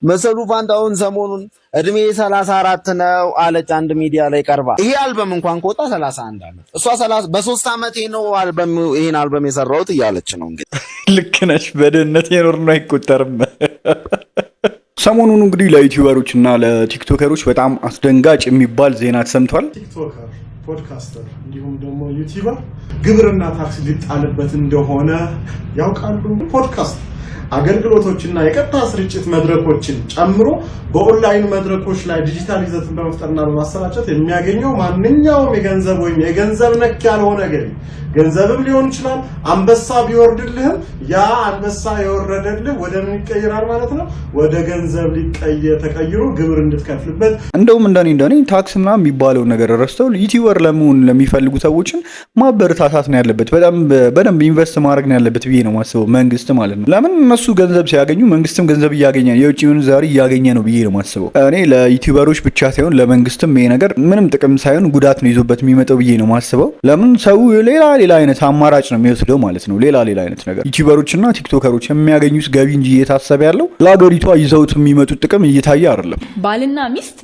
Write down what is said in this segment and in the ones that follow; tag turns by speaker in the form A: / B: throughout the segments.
A: መሰሉ ፋንታውን ሰሞኑን እድሜ 34 ነው አለች አንድ ሚዲያ ላይ ቀርባ። ይሄ አልበም እንኳን ከወጣ 31 አመት እሷ 30 በ3 አመቴ ነው አልበም ይሄን አልበም የሰራሁት እያለች ነው እንግዲህ።
B: ልክ ነሽ። በደህንነት የኖር ነው አይቆጠርም። ሰሞኑን እንግዲህ ለዩቲዩበሮች እና ለቲክቶከሮች በጣም አስደንጋጭ የሚባል ዜና ተሰምቷል።
C: ቲክቶከር፣ ፖድካስተር እንዲሁም ደግሞ ዩቲዩበር ግብርና ታክስ ሊጣልበት እንደሆነ ያውቃሉ? ፖድካስት አገልግሎቶችና የቀጥታ ስርጭት መድረኮችን ጨምሮ በኦንላይን መድረኮች ላይ ዲጂታል ይዘትን በመፍጠርና በማሰራጨት የሚያገኘው ማንኛውም የገንዘብ ወይም የገንዘብ ነክ ያልሆነ ገቢ ገንዘብም ሊሆን ይችላል። አንበሳ ቢወርድልህም ያ አንበሳ የወረደልህ ወደ ምን ይቀየራል ማለት ነው? ወደ ገንዘብ ተቀይሮ ግብር እንድትከፍልበት።
B: እንደውም እንደኔ ታክስ ምናምን የሚባለው ነገር ረስተው ዩቲዩበር ለመሆን ለሚፈልጉ ሰዎችን ማበረታታት ነው ያለበት። በደንብ ኢንቨስት ማድረግ ነው ያለበት ብዬ ነው ማስበው፣ መንግስት ማለት ነው። ለምን እነሱ ገንዘብ ሲያገኙ መንግስትም ገንዘብ እያገኘ የውጭ ምንዛሪ እያገኘ ነው ብዬ ነው ማስበው። እኔ ለዩቲዩበሮች ብቻ ሳይሆን ለመንግስትም ይሄ ነገር ምንም ጥቅም ሳይሆን ጉዳት ነው ይዞበት የሚመጣው ብዬ ነው ማስበው። ለምን ሰው ሌላ አይነት አማራጭ ነው የሚወስደው ማለት ነው። ሌላ አይነት ነገር ዩቲዩበሮችና ቲክቶከሮች የሚያገኙት ገቢ እንጂ እየታሰበ ያለው ለሀገሪቷ ይዘውት የሚመጡት ጥቅም እየታየ አይደለም።
D: ባልና ሚስት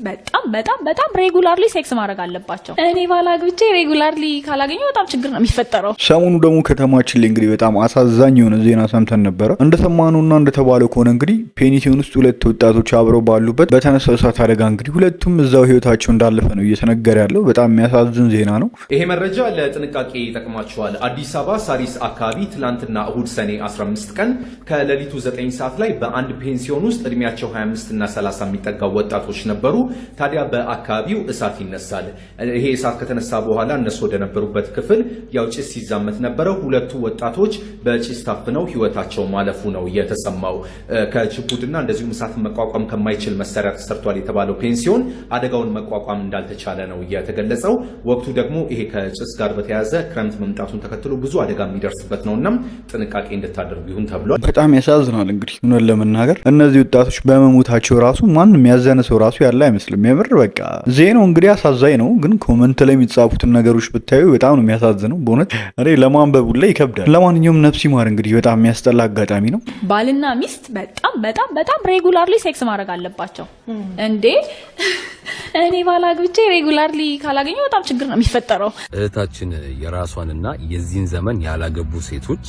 D: በጣም ሬጉላርሊ ሴክስ ማድረግ አለባቸው። እኔ ባላግብቼ ሬጉላርሊ ካላገኘው በጣም ችግር ነው የሚፈጠረው።
B: ሰሞኑ ደግሞ ከተማችን ላይ እንግዲህ በጣም አሳዛኝ የሆነ ዜና ሰምተን ነበረ። እንደሰማነውና እንደተባለው ከሆነ እንግዲህ ፔኒሲዮን ውስጥ 2 ወጣቶች አብረው ባሉበት በተነሳው እሳት አደጋ እንግዲህ ሁለቱም እዛው ህይወታቸው እንዳለፈ ነው እየተነገረ ያለው። በጣም የሚያሳዝን ዜና ነው።
E: ይሄ መረጃ ለጥንቃቄ ይጠቅማችኋል። አዲስ አበባ ሳሪስ አካባቢ ትላንትና እሁድ ሰኔ 15 ቀን ከሌሊቱ 9 ሰዓት ላይ በአንድ ፔንሲዮን ውስጥ እድሜያቸው 25 እና 30 የሚጠጋው ወጣቶች ነበሩ። ታዲያ በአካባቢው እሳት ይነሳል። ይሄ እሳት ከተነሳ በኋላ እነሱ ወደ ነበሩበት ክፍል ያው ጭስ ሲዛመት ነበረ። ሁለቱ ወጣቶች በጭስ ታፍነው ህይወታቸው ማለፉ ነው የተሰማው። ከችቡድና እንደዚሁም እሳትን መቋቋም ከማይችል መሳሪያ ተሰርቷል የተባለው ፔንሲዮን አደጋውን መቋቋም እንዳልተቻለ ነው የተገለጸው። ወቅቱ ደግሞ ይሄ ከጭስ ጋር በተያያዘ ክረምት መምጣቱን ተከትሎ ብዙ አደጋ የሚደርስበት ነውና ጥንቃቄ እንድታደርጉ ይሁን ተብሏል።
B: በጣም ያሳዝናል። እንግዲህ እውነት ለመናገር እነዚህ ወጣቶች በመሞታቸው ራሱ ማንም ያዘነ ሰው ራሱ ያለ አይመስልም። የምር በቃ ዜናው እንግዲህ አሳዛኝ ነው፣ ግን ኮመንት ላይ የሚጻፉትን ነገሮች ብታዩ በጣም ነው የሚያሳዝነው። በእውነት እኔ ለማንበቡ ላይ ይከብዳል። ለማንኛውም ነፍስ ይማር። እንግዲህ በጣም የሚያስጠላ አጋጣሚ ነው።
D: ባልና ሚስት በጣም ሬጉላርሊ ሴክስ ማድረግ አለባቸው እንዴ! እኔ ባላግብቼ ሬጉላርሊ ካላገኘው በጣም ችግር ነው የሚፈጠረው።
F: እህታችን የራሷንና የዚህን ዘመን ያላገቡ ሴቶች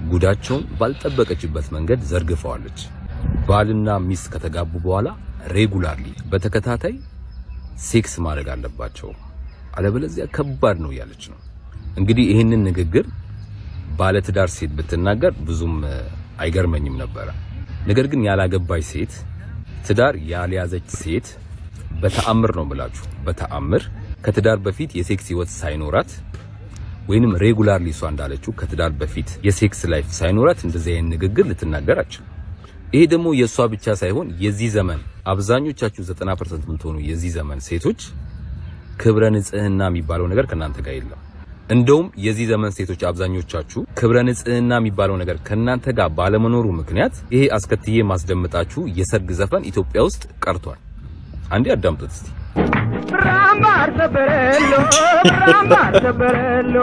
F: ጉዳቸውን ባልጠበቀችበት መንገድ ዘርግፈዋለች። ባልና ሚስት ከተጋቡ በኋላ ሬጉላርሊ በተከታታይ ሴክስ ማድረግ አለባቸው፣ አለበለዚያ ከባድ ነው እያለች ነው። እንግዲህ ይህንን ንግግር ባለትዳር ሴት ብትናገር ብዙም አይገርመኝም ነበረ። ነገር ግን ያላገባች ሴት፣ ትዳር ያልያዘች ሴት በተአምር ነው ብላችሁ በተአምር ከትዳር በፊት የሴክስ ህይወት ሳይኖራት ወይንም ሬጉላርሊ እሷ እንዳለችው ከትዳር በፊት የሴክስ ላይፍ ሳይኖራት እንደዚህ አይነት ንግግር ልትናገር አትችልም። ይሄ ደግሞ የሷ ብቻ ሳይሆን የዚህ ዘመን አብዛኞቻችሁ 90% የምትሆኑ የዚህ ዘመን ሴቶች ክብረ ንጽህና የሚባለው ነገር ከናንተ ጋር የለም። እንደውም የዚህ ዘመን ሴቶች አብዛኞቻችሁ ክብረ ንጽህና የሚባለው ነገር ከናንተ ጋር ባለመኖሩ ምክንያት ይሄ አስከትዬ ማስደምጣችሁ የሰርግ ዘፈን ኢትዮጵያ ውስጥ ቀርቷል። አንዴ አዳምጡት እስቲ። ብራምባር ተበረሎ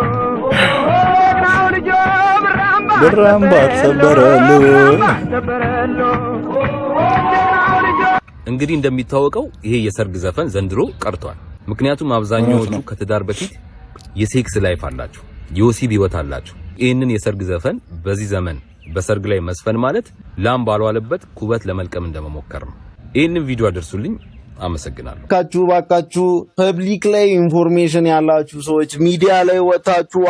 F: እንግዲህ እንደሚታወቀው ይሄ የሰርግ ዘፈን ዘንድሮ ቀርቷል። ምክንያቱም አብዛኛዎቹ ከትዳር በፊት የሴክስ ላይፍ አላችሁ፣ የወሲብ ህይወት አላችሁ። ይህንን የሰርግ ዘፈን በዚህ ዘመን በሰርግ ላይ መስፈን ማለት ላም ባልዋለበት ኩበት ለመልቀም እንደመሞከር ነው። ይህንን ቪዲዮ አድርሱልኝ። አመሰግናለሁ።
A: ባካችሁ ፐብሊክ ላይ ኢንፎርሜሽን ያላችሁ ሰዎች ሚዲያ ላይ ወጣችሁ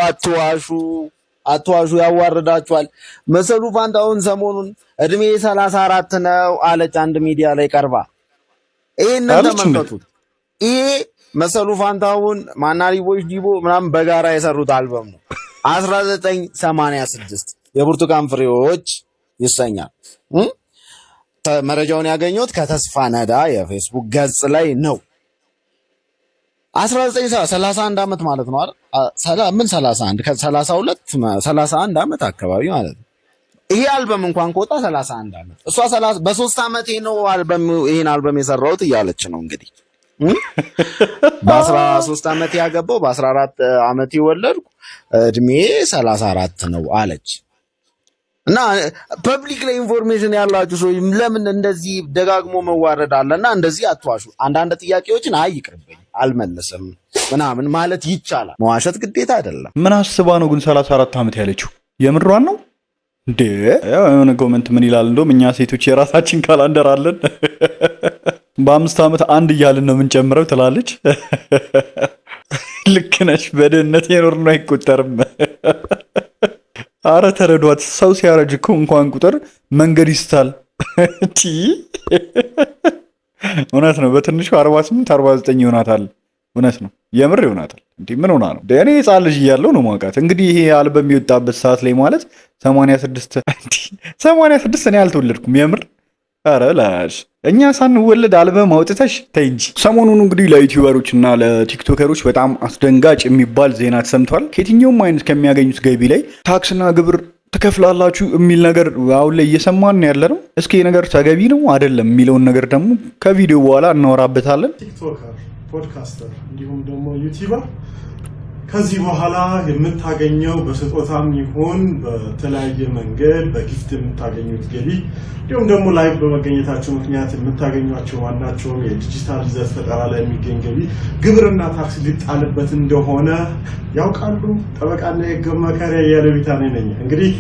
A: አትዋሹ፣ ያዋርዳችኋል። መሰሉ ፋንታውን ሰሞኑን እድሜ 34 ነው አለች አንድ ሚዲያ ላይ ቀርባ። ይሄንን ተመልከቱት። ይሄ መሰሉ ፋንታውን ማናሪቦች ዲቦ ምናምን በጋራ የሰሩት አልበም ነው። 1986 የብርቱካን ፍሬዎች ይሰኛል። መረጃውን ያገኘሁት ከተስፋ ነዳ የፌስቡክ ገጽ ላይ ነው። 1931 ዓመት ማለት ነው አይደል? ምን 31 ከ32 31 ዓመት አካባቢ ማለት ነው። ይሄ አልበም እንኳን ከወጣ 31 ዓመት እሷ በ3 ዓመቴ ነው ይሄን አልበም የሰራሁት እያለች ነው እንግዲህ። በ13 ዓመት ያገባው በ14 ዓመት የወለድኩ እድሜ 34 ነው አለች። እና ፐብሊክ ላይ ኢንፎርሜሽን ያላችሁ ሰው ለምን እንደዚህ ደጋግሞ መዋረድ አለና እንደዚህ አትዋሹ። አንዳንድ ጥያቄዎችን ይቅርብኝ አልመለስም ምናምን ማለት ይቻላል። መዋሸት ግዴታ አይደለም።
B: ምን አስባ ነው ግን 34 ዓመት ያለችው? የምሯን ነው እንዴ? የሆነ ኮመንት ምን ይላል እንደውም እኛ ሴቶች የራሳችን ካላንደር አለን በ5 ዓመት አንድ እያልን ነው የምንጨምረው ትላለች። ልክ ነሽ። በድህነት የኖርነው አይቆጠርም። አረ ተረዷት። ሰው ሲያረጅ እኮ እንኳን ቁጥር መንገድ ይስታል። እውነት ነው። በትንሹ 48 49 ይሆናታል። እውነት ነው። የምር ይሆናታል። እንዴ ምን ሆና ነው? እኔ ሕፃን ልጅ እያለሁ ነው ማውቃት። እንግዲህ ይሄ አልበም የሚወጣበት ሰዓት ላይ ማለት 86 እኔ አልተወለድኩም። የምር አረ ላሽ እኛ ሳንወለድ አልበም አውጥተሽ ተይ እንጂ። ሰሞኑን እንግዲህ ለዩቲዩበሮች እና ለቲክቶከሮች በጣም አስደንጋጭ የሚባል ዜና ተሰምቷል። ከየትኛውም አይነት ከሚያገኙት ገቢ ላይ ታክስና ግብር ትከፍላላችሁ የሚል ነገር አሁን ላይ እየሰማን ያለ ነው። እስኪ ነገር ተገቢ ነው አይደለም የሚለውን ነገር ደግሞ ከቪዲዮ በኋላ እናወራበታለን።
C: ቲክቶከር፣ ፖድካስተር እንዲሁም ደግሞ ዩቲዩበር ከዚህ በኋላ የምታገኘው በስጦታም ይሁን በተለያየ መንገድ በጊፍት የምታገኙት ገቢ እንዲሁም ደግሞ ላይቭ በመገኘታቸው ምክንያት የምታገኟቸው ዋናቸውም የዲጂታል ይዘት ፈጠራ ላይ የሚገኝ ገቢ ግብርና ታክስ ሊጣልበት እንደሆነ ያውቃሉ? ጠበቃና የሕግ መከሪያ ያለቢታኔ ነኝ። እንግዲህ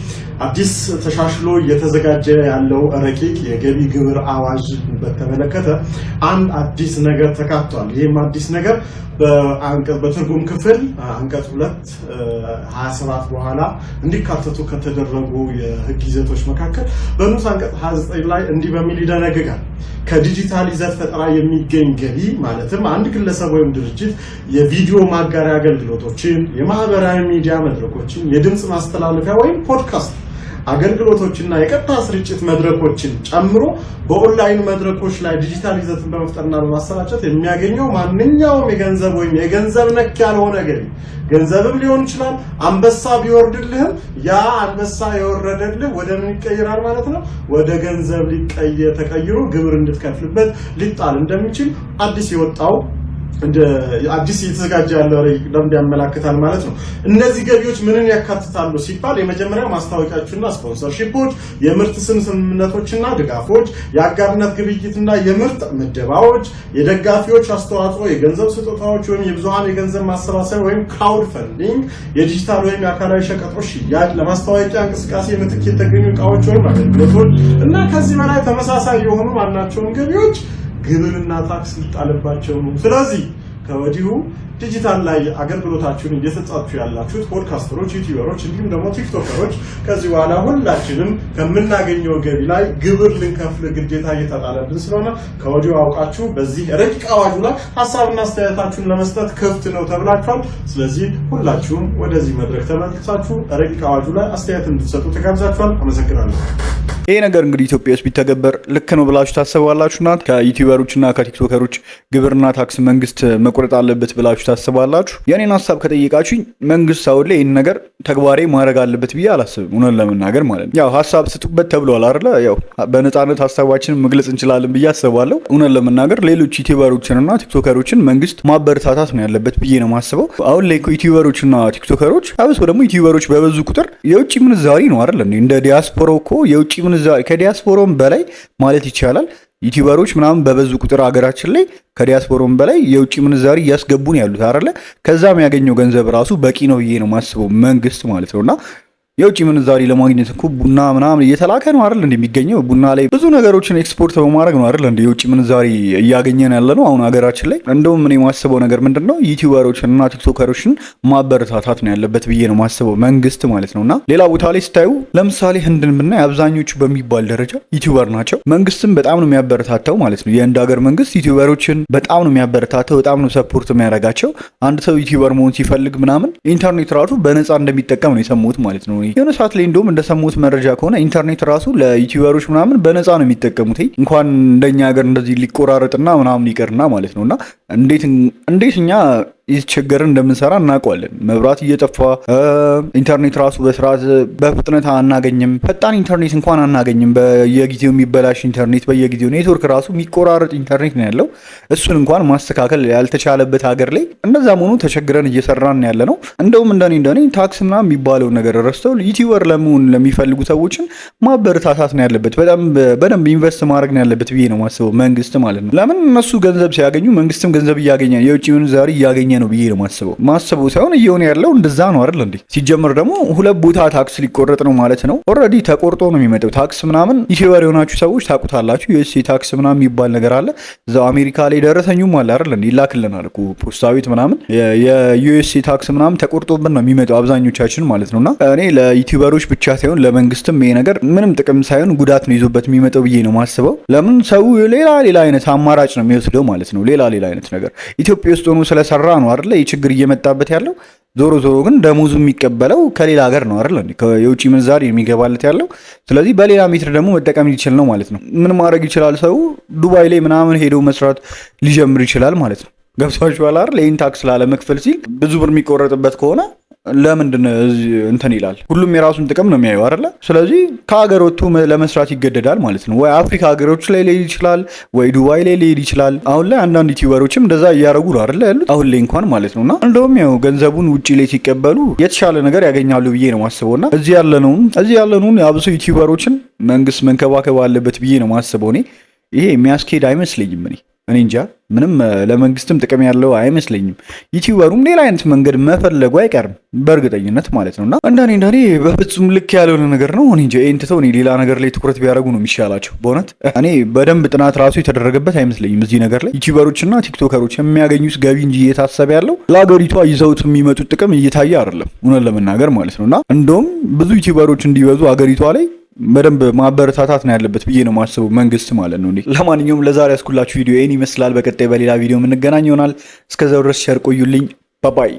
C: አዲስ ተሻሽሎ እየተዘጋጀ ያለው ረቂቅ የገቢ ግብር አዋጅ በተመለከተ አንድ አዲስ ነገር ተካቷል። ይህም አዲስ ነገር በትርጉም ክፍል አንቀጽ 227 በኋላ እንዲካተቱ ከተደረጉ የህግ ይዘቶች መካከል በንዑስ አንቀጽ 29 ላይ እንዲህ በሚል ይደነግጋል። ከዲጂታል ይዘት ፈጠራ የሚገኝ ገቢ ማለትም አንድ ግለሰብ ወይም ድርጅት የቪዲዮ ማጋሪያ አገልግሎቶችን፣ የማህበራዊ ሚዲያ መድረኮችን፣ የድምፅ ማስተላለፊያ ወይም ፖድካስት አገልግሎቶችና የቀጥታ ስርጭት መድረኮችን ጨምሮ በኦንላይን መድረኮች ላይ ዲጂታል ይዘትን በመፍጠርና በማሰራጨት የሚያገኘው ማንኛውም የገንዘብ ወይም የገንዘብ ነክ ያልሆነ ገቢ ገንዘብም ሊሆን ይችላል። አንበሳ ቢወርድልህም ያ አንበሳ የወረደልህ ወደ ምን ይቀየራል ማለት ነው? ወደ ገንዘብ ተቀይሮ ግብር እንድትከፍልበት ሊጣል እንደሚችል አዲስ የወጣው አዲስ እየተዘጋጀ ያለው ረቂቅ ደንብ ያመላክታል ማለት ነው። እነዚህ ገቢዎች ምንን ያካትታሉ ሲባል የመጀመሪያው ማስታወቂያዎችና ስፖንሰርሺፖች፣ የምርት ስም ስምምነቶችና ድጋፎች፣ የአጋርነት ግብይትና የምርት ምደባዎች፣ የደጋፊዎች አስተዋጽኦ፣ የገንዘብ ስጦታዎች ወይም የብዙሃን የገንዘብ ማሰባሰብ ወይም ክራውድ ፈንዲንግ፣ የዲጂታል ወይም የአካላዊ ሸቀጦች ሽያጭ፣ ለማስታወቂያ እንቅስቃሴ ምትክ የተገኙ እቃዎች ወይም አገልግሎቶች እና ከዚህ በላይ ተመሳሳይ የሆኑ ማናቸውም ገቢዎች ግብርና ታክስ ሊጣልባቸው ነው። ስለዚህ ከወዲሁ ዲጂታል ላይ አገልግሎታችሁን እየሰጣችሁ ያላችሁት ፖድካስተሮች፣ ዩቲዩበሮች እንዲሁም ደግሞ ቲክቶከሮች ከዚህ በኋላ ሁላችንም ከምናገኘው ገቢ ላይ ግብር ልንከፍል ግዴታ እየተጣለብን ስለሆነ ከወዲሁ አውቃችሁ በዚህ ረቂቅ አዋጁ ላይ ሀሳብና አስተያየታችሁን ለመስጠት ክፍት ነው ተብላችኋል። ስለዚህ ሁላችሁም ወደዚህ መድረክ ተመልሳችሁ ረቂቅ አዋጁ ላይ አስተያየት እንድትሰጡ ተጋብዛችኋል። አመሰግናለሁ።
B: ይሄ ነገር እንግዲህ ኢትዮጵያ ውስጥ ቢተገበር ልክ ነው ብላችሁ ታስባላችሁና ከዩቲዩበሮችና ከቲክቶከሮች ግብርና ታክስ መንግስት መቁረጥ አለበት ብላችሁ ታስባላችሁ? የኔን ሀሳብ ከጠየቃችሁኝ መንግስት አሁን ላይ ይህን ነገር ተግባራዊ ማድረግ አለበት ብዬ አላስብም። እውነት ለመናገር ማለት ነው። ያው ሀሳብ ስጡበት ተብሏል አይደለ? ያው በነፃነት ሀሳባችንን መግለጽ እንችላለን ብዬ አስባለሁ። እውነት ለመናገር ሌሎች ዩቲዩበሮችንና ቲክቶከሮችን መንግስት ማበረታታት ነው ያለበት ብዬ ነው የማስበው። አሁን ላይ ዩቲዩበሮችና ቲክቶከሮች አብሶ ደግሞ ዩቲዩበሮች በበዙ ቁጥር የውጭ ምንዛሪ ነው አይደለ? እንደ ዲያስፖራው እኮ የውጭ ምንዛሪ ከዲያስፖራም በላይ ማለት ይቻላል ዩቲዩበሮች ምናምን በበዙ ቁጥር ሀገራችን ላይ ከዲያስፖራም በላይ የውጭ ምንዛሪ እያስገቡ ነው ያሉት አይደለ? ከዛ የሚያገኘው ገንዘብ ራሱ በቂ ነው ብዬ ነው የማስበው መንግስት ማለት ነውና የውጭ ምንዛሪ ለማግኘት እኮ ቡና ምናምን እየተላከ ነው አይደል? እንደሚገኘው ቡና ላይ ብዙ ነገሮችን ኤክስፖርት በማድረግ ነው አይደል? እንደ የውጭ ምንዛሪ እያገኘን ያለ ነው አሁን ሀገራችን ላይ። እንደውም እኔ የማስበው ነገር ምንድነው ዩቲዩበሮችን እና ቲክቶከሮችን ማበረታታት ነው ያለበት ብዬ ነው የማስበው መንግስት ማለት ነውና ሌላ ቦታ ላይ ስታዩ ለምሳሌ ህንድን ብናይ አብዛኞቹ በሚባል ደረጃ ዩቲዩበር ናቸው። መንግስትም በጣም ነው የሚያበረታታው ማለት ነው። የህንድ ሀገር መንግስት ዩቲዩበሮችን በጣም ነው የሚያበረታታው፣ በጣም ነው ሰፖርት የሚያደርጋቸው። አንድ ሰው ዩቲዩበር መሆን ሲፈልግ ምናምን ኢንተርኔት ራሱ በነፃ እንደሚጠቀም ነው የሰሙት ማለት ነው። የሆነ ሰዓት ላይ እንደውም እንደሰሙት መረጃ ከሆነ ኢንተርኔት ራሱ ለዩቲዩበሮች ምናምን በነፃ ነው የሚጠቀሙት። እንኳን እንደኛ ሀገር እንደዚህ ሊቆራረጥና ምናምን ይቀርና ማለት ነውና እንዴት እኛ ችግር እንደምንሰራ እናውቀዋለን። መብራት እየጠፋ ኢንተርኔት ራሱ በስርዓት በፍጥነት አናገኝም። ፈጣን ኢንተርኔት እንኳን አናገኝም። በየጊዜው የሚበላሽ ኢንተርኔት፣ በየጊዜው ኔትወርክ ራሱ የሚቆራረጥ ኢንተርኔት ነው ያለው። እሱን እንኳን ማስተካከል ያልተቻለበት ሀገር ላይ እንደዛ መሆኑ ተቸግረን እየሰራን ያለ ነው። እንደውም እንደኔ ታክስ ምናምን የሚባለው ነገር ረስተው ዩቲዩበር ለመሆን ለሚፈልጉ ሰዎችን ማበረታታት ነው ያለበት። በደንብ ኢንቨስት ማድረግ ነው ያለበት ብዬ ነው ማስበው፣ መንግስት ማለት ነው። ለምን እነሱ ገንዘብ ሲያገኙ መንግስትም ገንዘብ እያገኘ የውጭ ምንዛሪ እያገኘ ነው ብዬ ነው ማስበው ሳይሆን እየሆነ ያለው እንደዛ ነው አይደል እንዴ? ሲጀምር ደግሞ 2 ቦታ ታክስ ሊቆረጥ ነው ማለት ነው። ኦልሬዲ ተቆርጦ ነው የሚመጣው ታክስ ምናምን። ዩቲዩበር የሆናችሁ ሰዎች ታውቁታላችሁ። ዩኤስኤ ታክስ ምናምን የሚባል ነገር አለ። እዛው አሜሪካ ላይ ደረሰኙም አለ አይደል እንዴ? ይላክልናል እኮ ፖስታ ቤት ምናምን። የዩኤስኤ ታክስ ምናምን ተቆርጦብን ነው የሚመጣው አብዛኞቻችን ማለት ነውና እኔ ለዩቲዩበሮች ብቻ ሳይሆን ለመንግስትም ይሄ ነገር ምንም ጥቅም ሳይሆን ጉዳት ነው ይዞበት የሚመጣው ብዬ ነው ማስበው። ለምን ሰው ሌላ አይነት አማራጭ ነው የሚወስደው ማለት ነው። ሌላ አይነት ነገር ኢትዮጵያ ውስጥ ሆኖ ስለሰራ ነው አይደል ይህ ችግር እየመጣበት ያለው። ዞሮ ግን ደሞዙ የሚቀበለው ከሌላ ሀገር ነው አይደል እንዴ? ከየውጭ ምንዛሪ የሚገባለት ያለው። ስለዚህ በሌላ ሜትር ደግሞ መጠቀም ይችላል ነው ማለት ነው። ምን ማድረግ ይችላል? ሰው ዱባይ ላይ ምናምን ሄዶ መስራት ሊጀምር ይችላል ማለት ነው። ገብቷችኋል አይደል? ይህን ታክስ ላለመክፈል ሲል ብዙ ብር የሚቆረጥበት ከሆነ ለምንድን እንትን ይላል? ሁሉም የራሱን ጥቅም ነው የሚያየው አይደለ? ስለዚህ ከሀገር ወጥቶ ለመስራት ይገደዳል ማለት ነው። ወይ አፍሪካ ሀገሮች ላይ ሊሄድ ይችላል፣ ወይ ዱባይ ላይ ሊሄድ ይችላል። አሁን ላይ አንዳንድ ዩቲዩበሮችም እንደዛ እያደረጉ ነው አይደለ ያሉት አሁን ላይ እንኳን ማለት ነውና እንደውም ያው ገንዘቡን ውጪ ላይ ሲቀበሉ የተሻለ ነገር ያገኛሉ ብዬ ነው ማስበውና እዚህ ያለነውን አብሶ ዩቲዩበሮችን መንግስት መንከባከብ አለበት ብዬ ነው ማስበው። ይሄ የሚያስኬድ አይመስለኝም። እኔ እንጃ ምንም ለመንግስትም ጥቅም ያለው አይመስለኝም። ዩቲዩበሩም ሌላ አይነት መንገድ መፈለጉ አይቀርም በእርግጠኝነት ማለት ነውና እንደኔ በፍጹም ልክ ያልሆነ ነገር ነው። እኔ እንጃ እንትተው ሌላ ነገር ላይ ትኩረት ቢያደርጉ ነው የሚሻላቸው በእውነት። እኔ በደንብ ጥናት ራሱ የተደረገበት አይመስለኝም እዚህ ነገር ላይ ዩቲዩበሮችና ቲክቶከሮች የሚያገኙት ገቢ እንጂ እየታሰበ ያለው ለሀገሪቷ ይዘውት የሚመጡት ጥቅም እየታየ አይደለም እውነት ለመናገር ማለት ነውና እንደውም ብዙ ዩቲዩበሮች እንዲበዙ ሀገሪቷ ላይ በደንብ ማበረታታት ነው ያለበት ብዬ ነው ማስበው መንግስት ማለት ነው። ለማንኛውም ለዛሬ ያስኩላችሁ ቪዲዮ ይሄን ይመስላል። በቀጣይ በሌላ ቪዲዮ የምንገናኝ ይሆናል። እስከዛው ድረስ ሸር ቆዩልኝ። ባባይ